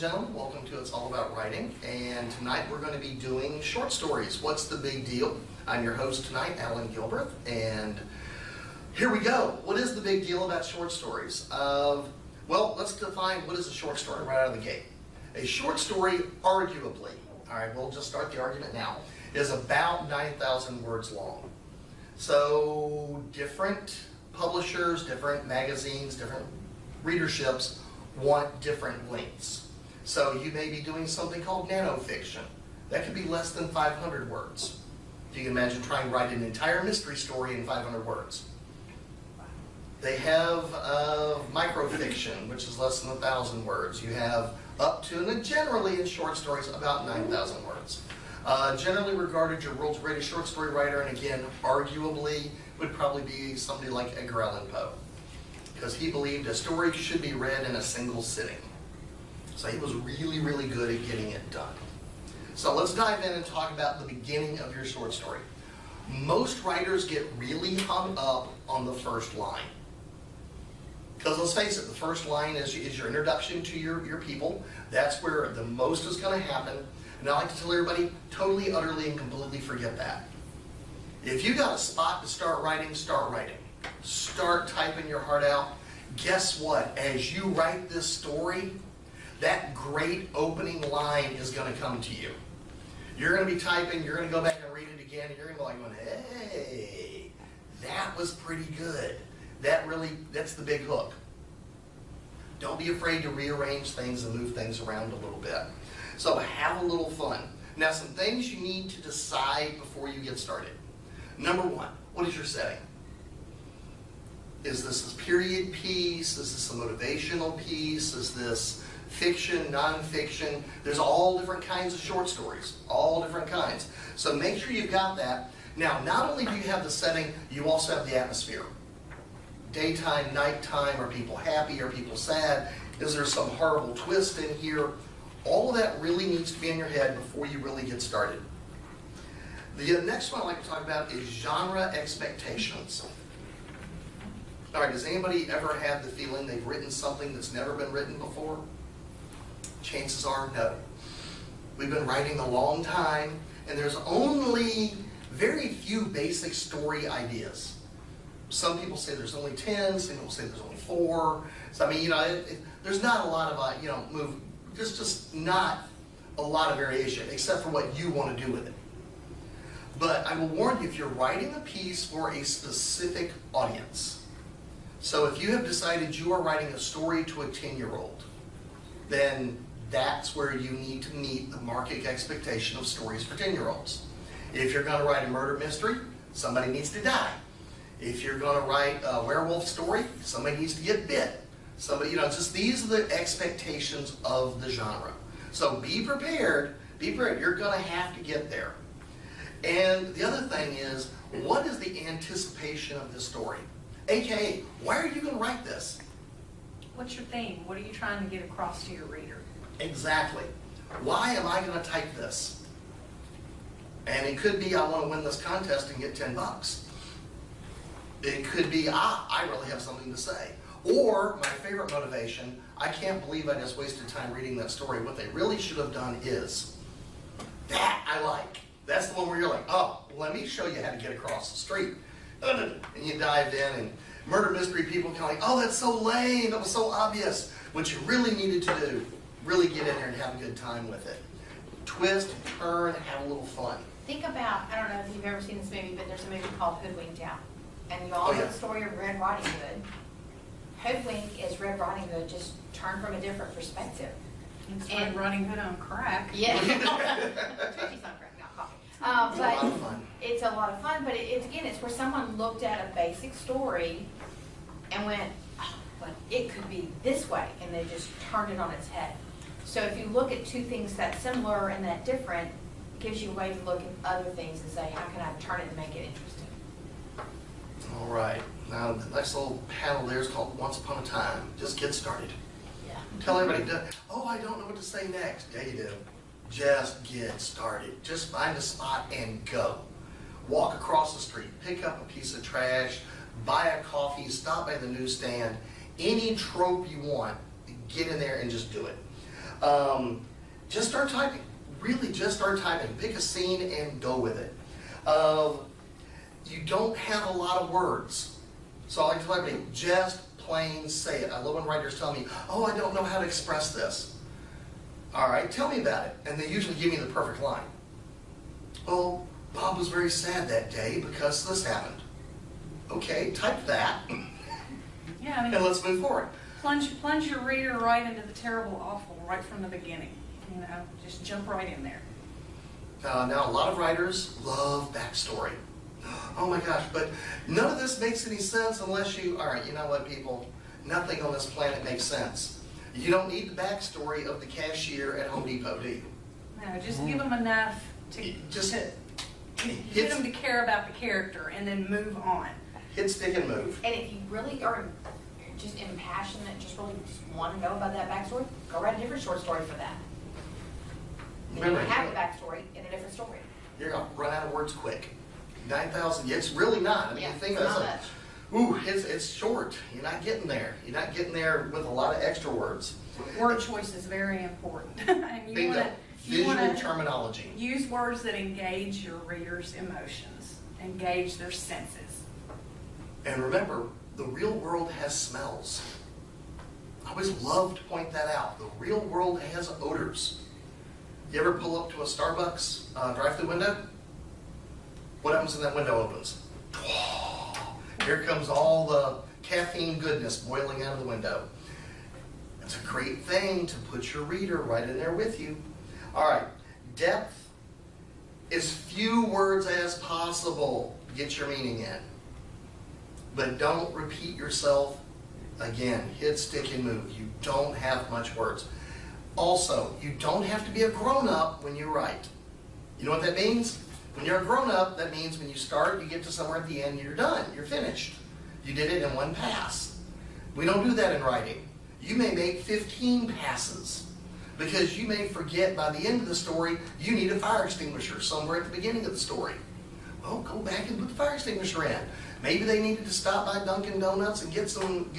gentlemen, welcome to It's All About Writing, and tonight we're going to be doing short stories. What's the big deal? I'm your host tonight, Alan Gilbert, and here we go. What is the big deal about short stories? Well, let's define what is a short story right out of the gate. A short story, arguably, all right, we'll just start the argument now, is about 9,000 words long. So different publishers, different magazines, different readerships want different lengths. So you may be doing something called nanofiction. That could be less than 500 words. You can imagine trying to write an entire mystery story in 500 words. They have microfiction, which is less than 1,000 words. You have up to, and generally in short stories, about 9,000 words. Generally regarded your world's greatest short story writer, and again, arguably, would probably be somebody like Edgar Allan Poe, because he believed a story should be read in a single sitting. So he was really, really good at getting it done. So let's dive in and talk about the beginning of your short story. Most writers get really hung up on the first line. Because let's face it, the first line is your introduction to your people. That's where the most is going to happen. And I like to tell everybody, totally, utterly, and completely forget that. If you got a spot to start writing, start writing. Start typing your heart out. Guess what? As you write this story, that great opening line is going to come to you. You're going to be typing, you're going to go back and read it again, and you're going to be like, hey, that was pretty good. That's the big hook. Don't be afraid to rearrange things and move things around a little bit. So have a little fun. Now, some things you need to decide before you get started. Number one, what is your setting? Is this a period piece? Is this a motivational piece? Is this fiction, nonfiction? There's all different kinds of short stories, all different kinds. So make sure you've got that. Now, not only do you have the setting, you also have the atmosphere. Daytime, nighttime, are people happy, are people sad? Is there some horrible twist in here? All of that really needs to be in your head before you really get started. The next one I'd like to talk about is genre expectations. All right, does anybody ever have the feeling they've written something that's never been written before? Chances are no. We've been writing a long time, and there's only very few basic story ideas. Some people say there's only 10, some people say there's only 4. So I mean, there's not a lot of, there's just not a lot of variation, except for what you want to do with it. But I will warn you, if you're writing a piece for a specific audience, so if you have decided you are writing a story to a 10-year-old, then that's where you need to meet the market expectation of stories for 10-year-olds. If you're going to write a murder mystery, somebody needs to die. If you're going to write a werewolf story, somebody needs to get bit. Somebody, just these are the expectations of the genre. So be prepared, you're going to have to get there. And the other thing is, what is the anticipation of this story? AKA, why are you going to write this? What's your theme? What are you trying to get across to your reader? Exactly. Why am I going to type this? And it could be I want to win this contest and get 10 bucks. It could be, I really have something to say. Or, my favorite motivation, I can't believe I just wasted time reading that story. What they really should have done is, that I like. That's the one where you're like, oh, let me show you how to get across the street. And you dive in, and murder mystery people kind of like, oh, that's so lame, that was so obvious. What you really needed to do, really get in there and have a good time with it. Twist, turn, have a little fun. Think about, I don't know if you've ever seen this movie, but there's a movie called Hoodwinked. And you all know the story of Red Riding Hood. Hoodwink is Red Riding Hood, just turned from a different perspective. It's Red Riding Hood on crack. Yeah. Turkey's on crack, not coffee. But it's a lot of fun, but it's where someone looked at a basic story and went, oh, but it could be this way, and they just turned it on its head. So if you look at two things that similar and that different, it gives you a way to look at other things and say, how can I turn it and make it interesting? All right. Now, the next little panel there is called Once Upon a Time. Just get started. Yeah. Tell everybody, oh, I don't know what to say next. Yeah, you do. Just get started. Just find a spot and go. Walk across the street, pick up a piece of trash, buy a coffee, stop by the newsstand, any trope you want, get in there and just do it. Just start typing. Really, just start typing. Pick a scene and go with it. You don't have a lot of words. So I like to tell everybody, just plain say it. I love when writers tell me, oh, I don't know how to express this. All right, tell me about it. And they usually give me the perfect line. Well, Bob was very sad that day because this happened. Okay, type that. Yeah, I mean, And let's move forward. plunge your reader right into the terrible, awful, right from the beginning. You know, just jump right in there. Now, a lot of writers love backstory. Oh my gosh, but none of this makes any sense unless you, all right, you know what, people? Nothing on this planet makes sense. You don't need the backstory of the cashier at Home Depot, do you? No, just give them enough to get them to care about the character and then move on. Hit, stick, and move. And if you really are just impassioned, just really want to know about that backstory, go write a different short story for that. And you have a backstory in a different story. You're going to run out of words quick. 9,000, it's really not. I mean, Yeah, you think it's about not it. Ooh, it's short. You're not getting there. You're not getting there with a lot of extra words. Word choice is very important. And you Bingo. want Visual to terminology. use words that engage your reader's emotions, engage their senses. And remember, the real world has smells. I always love to point that out. The real world has odors. You ever pull up to a Starbucks drive-through window? What happens when that window opens? Here comes all the caffeine goodness boiling out of the window. It's a great thing to put your reader right in there with you. All right, depth, as few words as possible. Get your meaning in. But don't repeat yourself again. Hit, stick, and move. You don't have much words. Also, you don't have to be a grown-up when you write. You know what that means? When you're a grown-up, that means when you start, you get to somewhere at the end, you're done. You're finished. You did it in one pass. We don't do that in writing. You may make 15 passes because you may forget by the end of the story, you need a fire extinguisher somewhere at the beginning of the story. Well, go back and put the fire extinguisher in. Maybe they needed to stop by Dunkin' Donuts and get some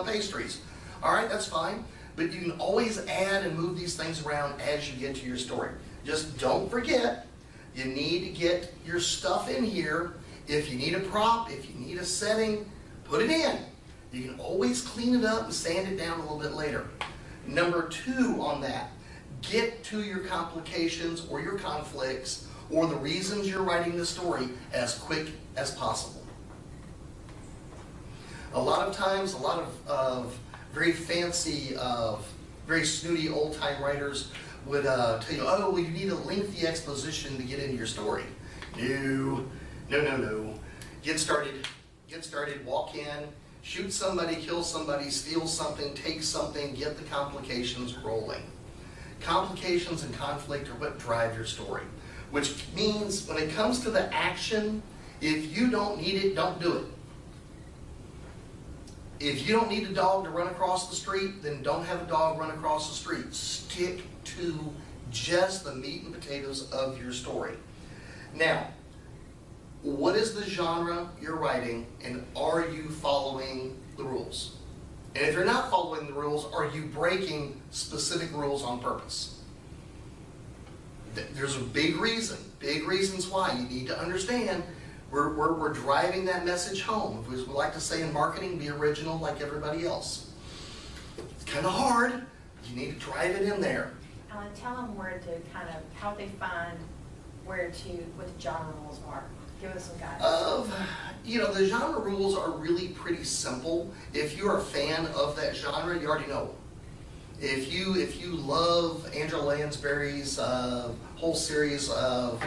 pastries. All right, that's fine. But you can always add and move these things around as you get to your story. Just don't forget, you need to get your stuff in here. If you need a prop, if you need a setting, put it in. You can always clean it up and sand it down a little bit later. Number 2 on that, get to your complications or your conflicts or the reasons you're writing the story as quick as possible. A lot of times, a lot of very fancy, very snooty old-time writers would tell you, oh, well, you need a lengthy exposition to get into your story. No. Get started, walk in, shoot somebody, kill somebody, steal something, take something, get the complications rolling. Complications and conflict are what drive your story, which means when it comes to the action, if you don't need it, don't do it. If you don't need a dog to run across the street, then don't have a dog run across the street. Stick to just the meat and potatoes of your story. Now, what is the genre you're writing, and are you following the rules? And if you're not following the rules, are you breaking specific rules on purpose? There's a big reasons why. You need to understand we're driving that message home. As we like to say in marketing, be original like everybody else. It's kind of hard. You need to drive it in there. Alan, tell them where to kind of, how they find what the genre rules are. Give us some guidance. The genre rules are really pretty simple. If you're a fan of that genre, you already know. If you love Angela Lansbury's whole series of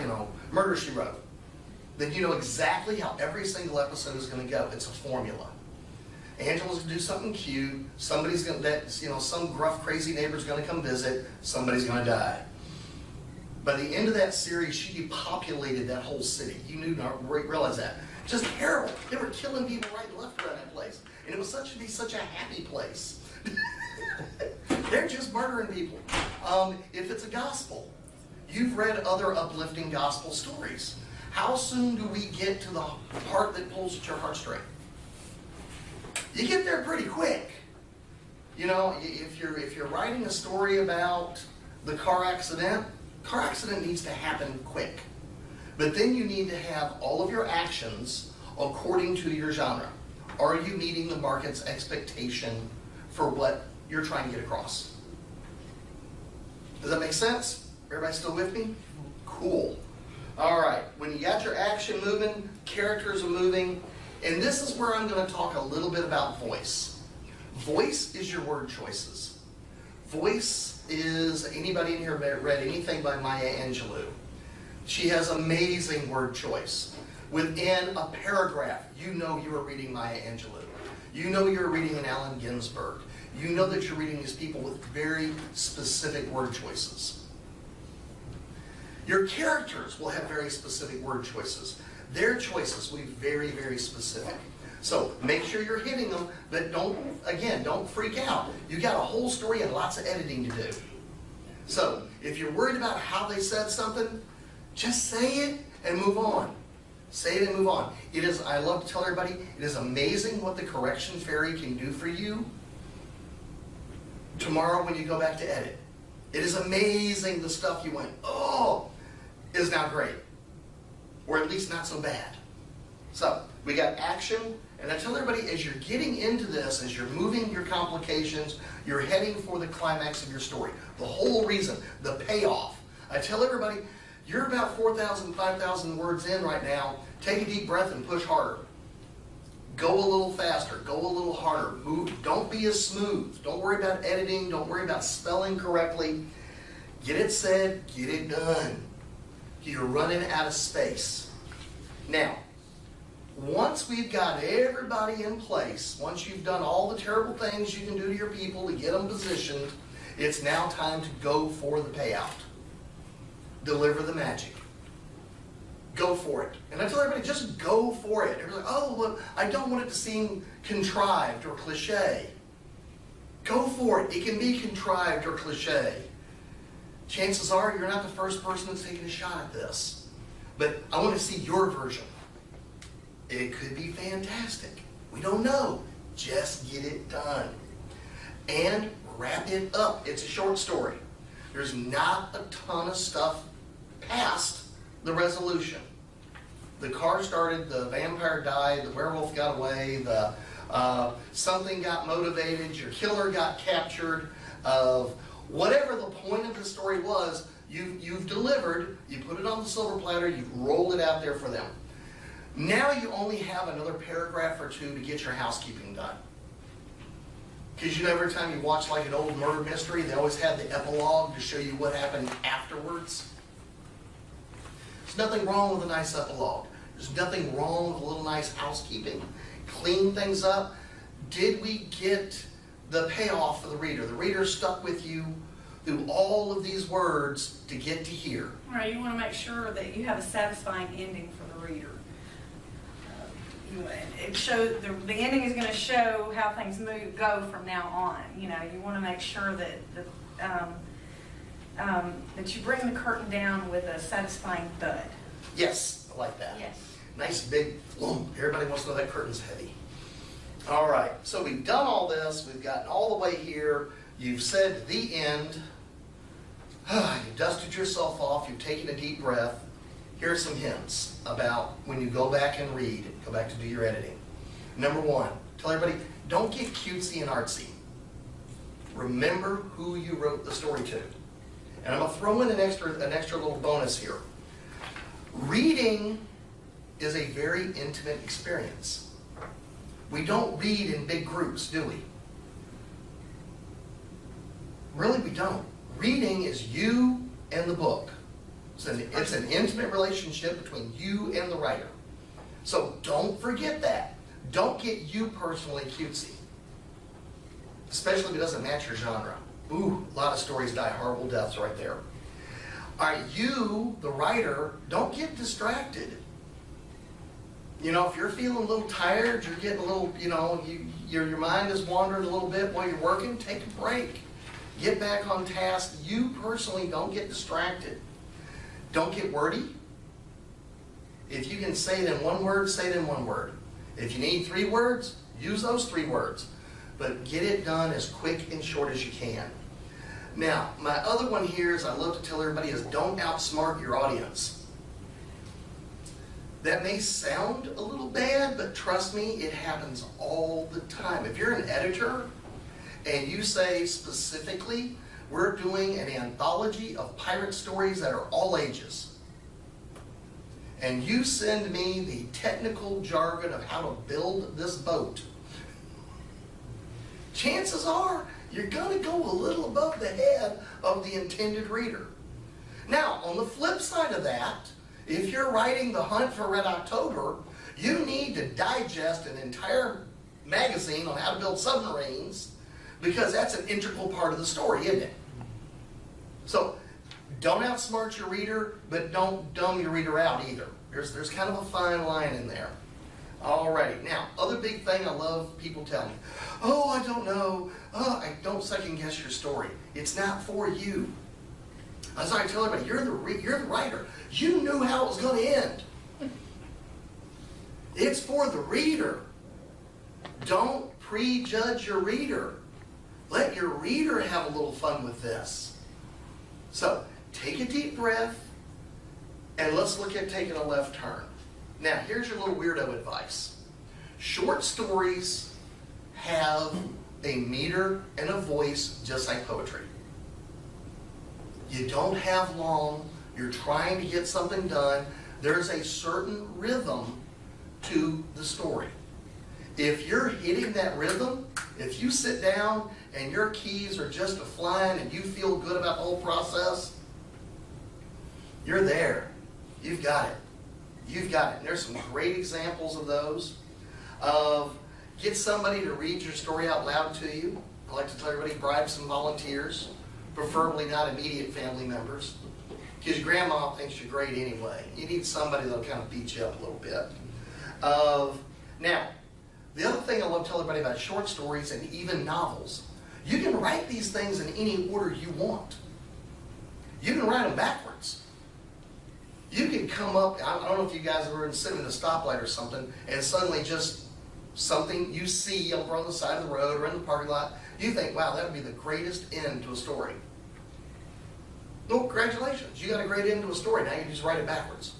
Murder, She Wrote, then you know exactly how every single episode is going to go. It's a formula. Angela's going to do something cute. Somebody's going to, some gruff, crazy neighbor's going to come visit. Somebody's going to die. By the end of that series, she depopulated that whole city. You knew not realize that. Just terrible. They were killing people right and left around that place, and it was such a happy place. They're just murdering people. If it's a gospel, you've read other uplifting gospel stories. How soon do we get to the part that pulls at your heartstring? You get there pretty quick. You know, if you're writing a story about the car accident needs to happen quick. But then you need to have all of your actions according to your genre. Are you meeting the market's expectation for what you're trying to get across? Does that make sense? Everybody still with me? Cool. All right, when you got your action moving, characters are moving, and this is where I'm going to talk a little bit about voice. Voice is your word choices. Voice is, anybody in here read anything by Maya Angelou? She has amazing word choice. Within a paragraph, you know you are reading Maya Angelou. You know you're reading an Allen Ginsberg. You know that you're reading these people with very specific word choices. Your characters will have very specific word choices. Their choices will be very, very specific. So make sure you're hitting them, but don't freak out. You got a whole story and lots of editing to do. So if you're worried about how they said something, just say it and move on. Say it and move on. It is, I love to tell everybody, it is amazing what the correction fairy can do for you tomorrow when you go back to edit. It is amazing the stuff you went, oh, is now great. Or at least not so bad. So, we got action, and I tell everybody as you're getting into this, as you're moving your complications, you're heading for the climax of your story. The whole reason, the payoff. I tell everybody, you're about 4,000, 5,000 words in right now. Take a deep breath and push harder. Go a little faster, go a little harder. Move. Don't be as smooth. Don't worry about editing, don't worry about spelling correctly. Get it said, get it done. You're running out of space. Now, once we've got everybody in place, once you've done all the terrible things you can do to your people to get them positioned, it's now time to go for the payout. Deliver the magic. Go for it. And I tell everybody, just go for it. Everybody's like, oh, well, I don't want it to seem contrived or cliche. Go for it. It can be contrived or cliche. Chances are you're not the first person that's taken a shot at this. But I want to see your version. It could be fantastic. We don't know. Just get it done. And wrap it up. It's a short story. There's not a ton of stuff past the resolution. The car started, the vampire died, the werewolf got away, something got motivated, your killer got captured. Whatever the point of the story was, you've delivered, you put it on the silver platter, you've rolled it out there for them. Now you only have another paragraph or two to get your housekeeping done. Because you know every time you watch like an old murder mystery, they always have the epilogue to show you what happened afterwards. There's nothing wrong with a nice epilogue. There's nothing wrong with a little nice housekeeping. Clean things up. Did we get the payoff for the reader? The reader stuck with you through all of these words to get to here. All right, you want to make sure that you have a satisfying ending for the reader. The ending is going to show how things go from now on. You know, you want to make sure that that you bring the curtain down with a satisfying thud. Yes, I like that. Yes. Nice big lump. Everybody wants to know that curtain's heavy. All right, so we've done all this. We've gotten all the way here. You've said the end. You dusted yourself off. You've taken a deep breath. Here are some hints about when you go back and read, go back to do your editing. Number one, tell everybody, don't get cutesy and artsy. Remember who you wrote the story to. And I'm going to throw in an extra little bonus here. Reading is a very intimate experience. We don't read in big groups, do we? Really, we don't. Reading is you and the book. It's an intimate relationship between you and the writer. So don't forget that. Don't get you personally cutesy. Especially if it doesn't match your genre. Ooh, a lot of stories die horrible deaths right there. All right, you, the writer, don't get distracted. You know, if you're feeling a little tired, you're getting a little, you know, your mind is wandering a little bit while you're working, take a break. Get back on task. You personally don't get distracted. Don't get wordy. If you can say it in one word, say it in one word. If you need 3 words, use those 3 words. but get it done as quick and short as you can. Now, my other one here is I love to tell everybody is don't outsmart your audience. That may sound a little bad, but trust me, it happens all the time. If you're an editor and you say specifically, we're doing an anthology of pirate stories that are all ages, and you send me the technical jargon of how to build this boat, chances are you're going to go a little above the head of the intended reader. Now, on the flip side of that, if you're writing The Hunt for Red October, you need to digest an entire magazine on how to build submarines, because that's an integral part of the story, isn't it? So, don't outsmart your reader, but don't dumb your reader out either. There's kind of a fine line in there. Alrighty, now, other big thing I love people tell me, oh, I don't know, I don't second guess your story. It's not for you. As I tell everybody, you're the writer. You knew how it was going to end. It's for the reader. Don't prejudge your reader. Let your reader have a little fun with this. So, take a deep breath, and let's look at taking a left turn. Now, here's your little weirdo advice. Short stories have a meter and a voice just like poetry. You don't have long. You're trying to get something done. There's a certain rhythm to the story. If you're hitting that rhythm, if you sit down and your keys are just a-flying and you feel good about the whole process, you're there. You've got it. You've got it. And there's some great examples of those. Get somebody to read your story out loud to you. I like to tell everybody, bribe some volunteers, preferably not immediate family members, because your grandma thinks you're great anyway. You need somebody that'll kind of beat you up a little bit. Now, the other thing I love to tell everybody about short stories and even novels, you can write these things in any order you want. You can write them backwards. You can come up, I don't know if you guys ever been sitting at a stoplight or something, and suddenly just something you see over on the side of the road or in the parking lot, you think, wow, that would be the greatest end to a story. Well, congratulations, you got a great end to a story. Now you just write it backwards.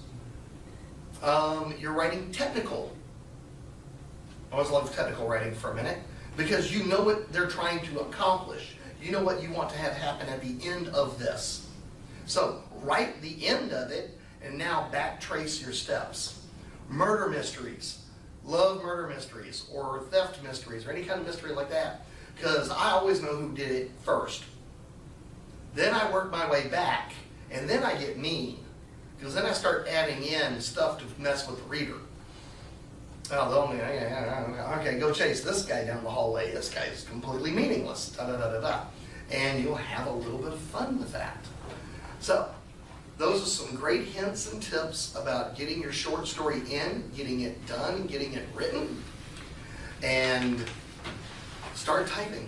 You're writing technical. I always love technical writing for a minute, because you know what they're trying to accomplish. You know what you want to have happen at the end of this. So write the end of it, and now backtrace your steps. Murder mysteries. Love murder mysteries, or theft mysteries, or any kind of mystery like that, because I always know who did it first. Then I work my way back, and then I get mean, because then I start adding in stuff to mess with the reader. Oh, okay, go chase this guy down the hallway. This guy is completely meaningless. Da da da da da, and you'll have a little bit of fun with that. So, those are some great hints and tips about getting your short story in, getting it done, getting it written, and start typing.